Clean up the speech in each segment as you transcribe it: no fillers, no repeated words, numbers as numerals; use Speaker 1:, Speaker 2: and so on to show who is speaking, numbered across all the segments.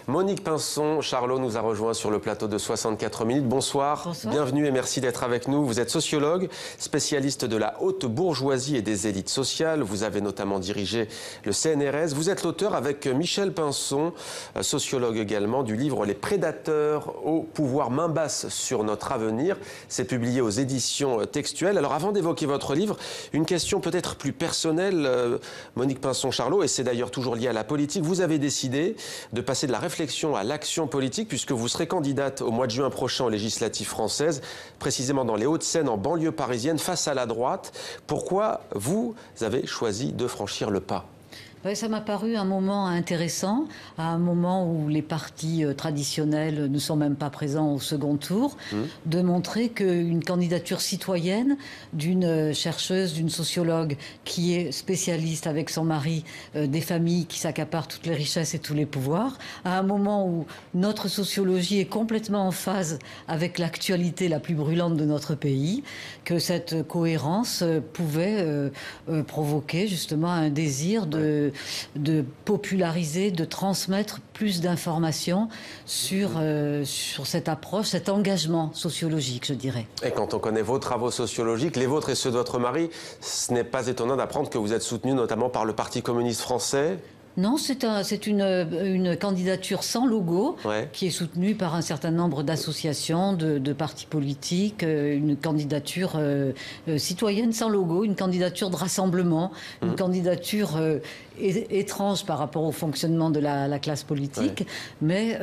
Speaker 1: Monique Pinson-Charlot nous a rejoint sur le plateau de 64 minutes. Bonsoir.
Speaker 2: Bonsoir.
Speaker 1: Bienvenue et merci d'être avec nous. Vous êtes sociologue, spécialiste de la haute bourgeoisie et des élites sociales. Vous avez notamment dirigé le CNRS. Vous êtes l'auteur avec Michel Pinson, sociologue également, du livre Les prédateurs au pouvoir, main basse sur notre avenir. C'est publié aux éditions textuelles. Alors avant d'évoquer votre livre, une question peut-être plus personnelle, Monique Pinson-Charlot, et c'est d'ailleurs toujours lié à la politique. Vous avez décidé de passer de la réflexion à l'action politique puisque vous serez candidate au mois de juin prochain aux législatives françaises, précisément dans les Hauts-de-Seine, en banlieue parisienne, face à la droite. Pourquoi vous avez choisi de franchir le pas ?
Speaker 2: Ça m'a paru un moment intéressant, à un moment où les partis traditionnels ne sont même pas présents au second tour, de montrer qu'une candidature citoyenne d'une chercheuse, d'une sociologue qui est spécialiste avec son mari des familles qui s'accaparent toutes les richesses et tous les pouvoirs, à un moment où notre sociologie est complètement en phase avec l'actualité la plus brûlante de notre pays, que cette cohérence pouvait provoquer justement un désir de populariser, de transmettre plus d'informations sur cette approche, cet engagement sociologique, je dirais. Et
Speaker 1: quand on connaît vos travaux sociologiques, les vôtres et ceux de votre mari, ce n'est pas étonnant d'apprendre que vous êtes soutenu notamment par le Parti communiste français.
Speaker 2: Non, c'est une candidature sans logo, qui est soutenue par un certain nombre d'associations, de partis politiques, une candidature citoyenne sans logo, une candidature de rassemblement, une candidature étrange par rapport au fonctionnement de la classe politique, mais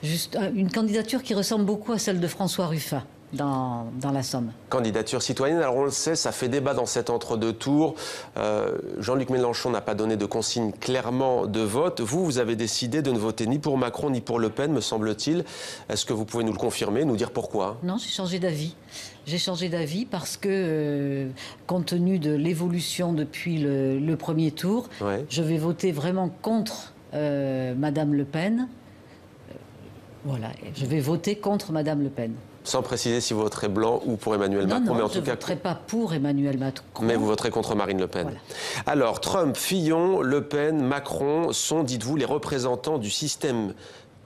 Speaker 2: juste une candidature qui ressemble beaucoup à celle de François Ruffin. Dans la Somme.
Speaker 1: Candidature citoyenne, alors on le sait, ça fait débat dans cet entre-deux tours. Jean-Luc Mélenchon n'a pas donné de consigne clairement de vote. Vous avez décidé de ne voter ni pour Macron ni pour Le Pen, me semble-t-il. Est-ce que vous pouvez nous le confirmer, nous dire pourquoi ?
Speaker 2: Non, j'ai changé d'avis. J'ai changé d'avis parce que, compte tenu de l'évolution depuis le premier tour, je vais voter vraiment contre Madame Le Pen. Voilà, je vais voter contre Madame Le Pen.
Speaker 1: Sans préciser si vous voterez blanc ou pour Emmanuel Macron.
Speaker 2: Non,
Speaker 1: mais en
Speaker 2: je ne voterai pas pour Emmanuel Macron.
Speaker 1: Mais vous voterez contre Marine Le Pen.
Speaker 2: Voilà.
Speaker 1: Alors, Trump, Fillon, Le Pen, Macron sont, dites-vous, les représentants du système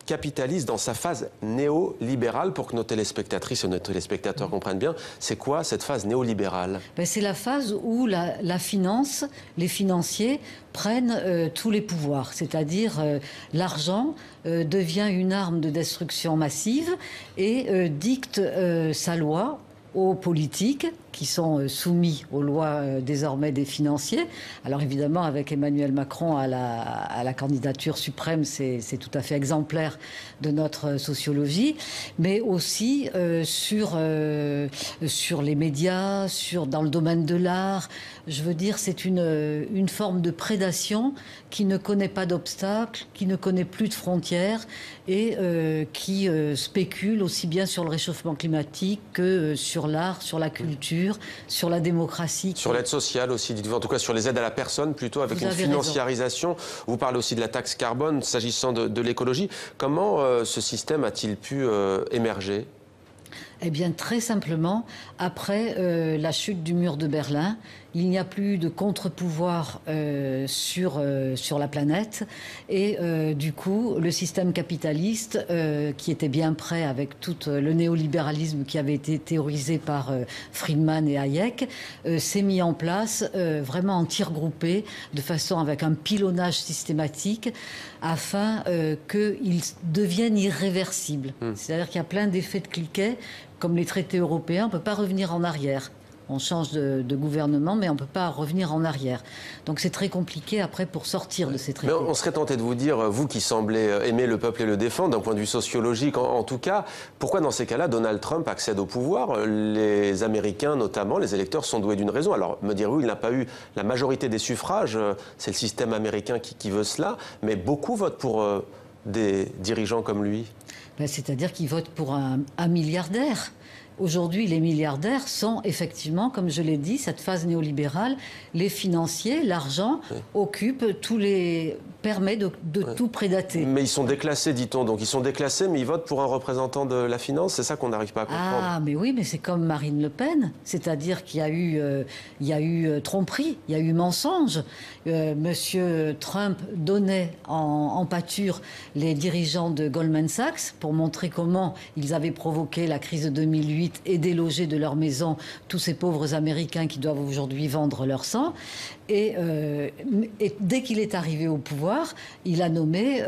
Speaker 1: capitaliste dans sa phase néolibérale. Pour que nos téléspectatrices et nos téléspectateurs comprennent bien, c'est quoi cette phase néolibérale ?
Speaker 2: C'est la phase où la finance, les financiers prennent tous les pouvoirs, c'est-à-dire l'argent devient une arme de destruction massive et dicte sa loi aux politiques qui sont soumis aux lois désormais des financiers. Alors évidemment, avec Emmanuel Macron à la candidature suprême, c'est tout à fait exemplaire de notre sociologie, mais aussi sur les médias, dans le domaine de l'art. Je veux dire, c'est une forme de prédation qui ne connaît pas d'obstacles, qui ne connaît plus de frontières et qui spécule aussi bien sur le réchauffement climatique que sur l'art, sur la culture, sur la démocratie.
Speaker 1: Sur l'aide sociale aussi, dites-vous, en tout cas sur les aides à la personne plutôt, avec une financiarisation. Vous parlez aussi de la taxe carbone, s'agissant de l'écologie. Comment ce système a-t-il pu émerger ?
Speaker 2: Eh bien, très simplement, après la chute du mur de Berlin, il n'y a plus de contre-pouvoir sur la planète. Et du coup, le système capitaliste, qui était bien prêt avec tout le néolibéralisme qui avait été théorisé par Friedman et Hayek, s'est mis en place vraiment en tirs groupés, de façon avec un pilonnage systématique, afin qu'il devienne irréversible. C'est-à-dire qu'il y a plein d'effets de cliquet. Comme les traités européens, on ne peut pas revenir en arrière. On change de gouvernement, mais on ne peut pas revenir en arrière. Donc c'est très compliqué après pour sortir de ces traités.
Speaker 1: Mais on serait tenté de vous dire, vous qui semblez aimer le peuple et le défendre, d'un point de vue sociologique en tout cas, pourquoi dans ces cas-là Donald Trump accède au pouvoir ? Les Américains notamment, les électeurs sont doués d'une raison. Alors me dire oui, il n'a pas eu la majorité des suffrages, c'est le système américain qui veut cela, mais beaucoup votent pour des dirigeants comme lui.
Speaker 2: C'est-à-dire qu'ils votent pour un milliardaire Aujourd'hui, les milliardaires sont effectivement, comme je l'ai dit, cette phase néolibérale, les financiers, l'argent occupe permet de tout prédater.
Speaker 1: Mais ils sont déclassés, dit-on. Donc ils sont déclassés, mais ils votent pour un représentant de la finance. C'est ça qu'on n'arrive pas à comprendre.
Speaker 2: Ah, mais oui, mais c'est comme Marine Le Pen. C'est-à-dire qu'il y a eu tromperie, il y a eu mensonge. Monsieur Trump donnait en pâture les dirigeants de Goldman Sachs pour montrer comment ils avaient provoqué la crise de 2008 et délogé de leur maison tous ces pauvres Américains qui doivent aujourd'hui vendre leur sang. Et dès qu'il est arrivé au pouvoir, il a nommé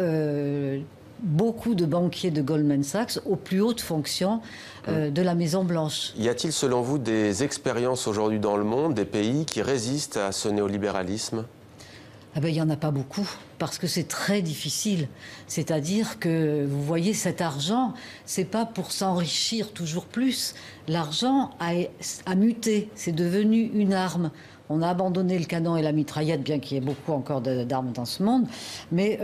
Speaker 2: beaucoup de banquiers de Goldman Sachs aux plus hautes fonctions de la Maison-Blanche.
Speaker 1: Y a-t-il, selon vous, des expériences aujourd'hui dans le monde, des pays qui résistent à ce néolibéralisme ?
Speaker 2: Ah ben, il n'y en a pas beaucoup, parce que c'est très difficile. C'est-à-dire que, vous voyez, cet argent, c'est pas pour s'enrichir toujours plus. L'argent a muté, c'est devenu une arme. On a abandonné le canon et la mitraillette, bien qu'il y ait beaucoup encore d'armes dans ce monde. Mais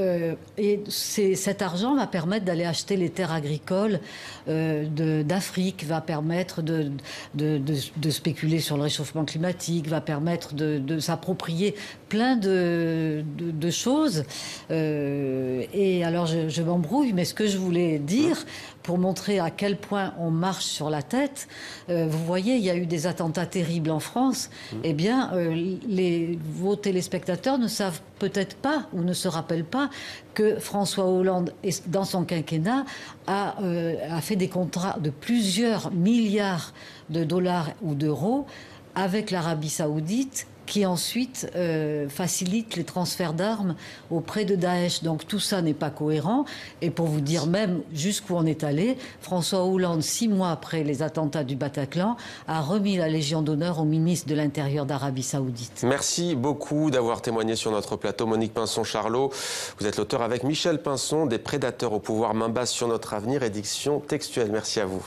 Speaker 2: cet argent va permettre d'aller acheter les terres agricoles d'Afrique, va permettre de spéculer sur le réchauffement climatique, va permettre de s'approprier plein de choses. Et alors, je m'embrouille, mais ce que je voulais dire, pour montrer à quel point on marche sur la tête, vous voyez, il y a eu des attentats terribles en France. Eh bien, vos téléspectateurs ne savent peut-être pas ou ne se rappellent pas que François Hollande, dans son quinquennat, a fait des contrats de plusieurs milliards de dollars ou d'euros avec l'Arabie Saoudite, qui ensuite facilite les transferts d'armes auprès de Daesh. Donc tout ça n'est pas cohérent. Et pour vous dire même jusqu'où on est allé, François Hollande, 6 mois après les attentats du Bataclan, a remis la Légion d'honneur au ministre de l'Intérieur d'Arabie Saoudite.
Speaker 1: Merci beaucoup d'avoir témoigné sur notre plateau. Monique Pinson-Charlot, vous êtes l'auteur avec Michel Pinson des Prédateurs au pouvoir, main basse sur notre avenir, édition textuelle. Merci à vous.